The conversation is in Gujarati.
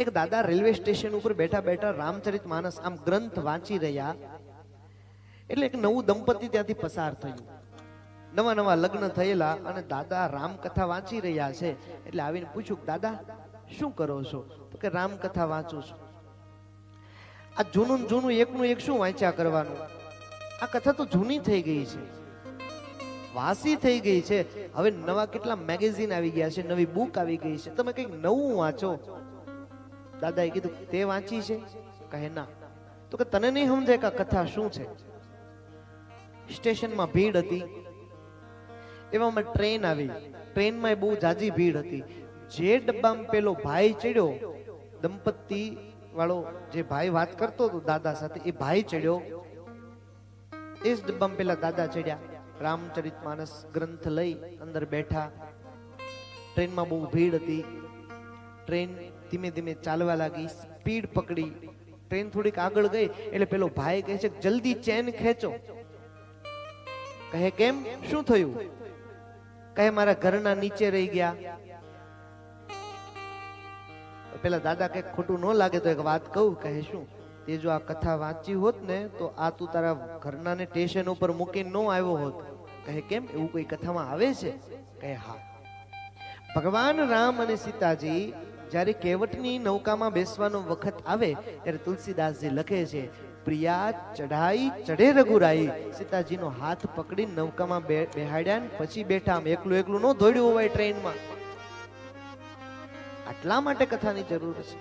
એક દાદા રેલવે સ્ટેશન ઉપર બેઠા બેઠા રામચરિતમાનસ આમ ગ્રંથ વાંચી રહ્યા, એટલે એક નવું દંપતી ત્યાંથી પસાર થયું. નવા નવા લગ્ન થયેલા અને દાદા રામકથા વાંચી રહ્યા છે. એટલે આવીને પૂછ્યું, દાદા શું કરો છો? તો કે રામકથા વાંચું છું. આ જૂનું જૂનું એકનું એક શું વાંચ્યા કરવાનું? આ કથા તો જૂની થઈ ગઈ છે, વાસી થઈ ગઈ છે. હવે નવા કેટલા મેગેઝિન આવી ગયા છે, નવી બુક આવી ગઈ છે, તમે કંઈક નવું વાંચો. દાદાએ કીધું, તે વાંચી છે? કહે ના. તો કે તને નહીં સમજાય કે કથા શું છે? સ્ટેશનમાં ભીડ હતી, એવામાં ટ્રેન આવી. ટ્રેનમાં બહુ જાજી ભીડ હતી. જે ડબ્બામાં પેલો ભાઈ ચડ્યો, દંપતી વાળો જે ભાઈ વાત કરતો હતો દાદા સાથે, એ ભાઈ ચડ્યો. એ જ ડબ્બામાં પેલા દાદા ચડ્યા. રામચરિતમાનસ ગ્રંથ લઈ અંદર બેઠા. ટ્રેનમાં બહુ ભીડ હતી. ટ્રેન ધીમે ધીમે ચાલવા લાગી, સ્પીડ પકડી. ટ્રેન થોડીક આગળ ગઈ એટલે પેલો ભાઈ કહે છે, જલ્દી ચેન ખેંચો. કહે કેમ, શું થયું? કહે મારા ઘરના નીચે રહી ગયા. પેલા દાદા કઈ ખોટું ન લાગે તો એક વાત કહું. કહે શું? તે જો આ કથા વાંચી હોત ને તો આ તું તારા ઘરના ને સ્ટેશન ઉપર મૂકીને ન આવ્યો હોત. કહે કેમ, એવું કોઈ કથામાં આવે છે? કહે હા. ભગવાન રામ અને સીતાજી જ્યારે કેવટની નૌકામાં બેસવાનો વખત આવે ત્યારે તુલસીદાસજી લખે છે, પ્રિયા ચઢાઈ ચઢે રઘુરાઈ. સીતાજીનો હાથ પકડી નૌકામાં બેહાડ્યા ને પછી બેઠા. આમ એકલું એકલું ન દોડ્યું હોય ટ્રેનમાં. આટલા માટે કથાની જરૂર છે.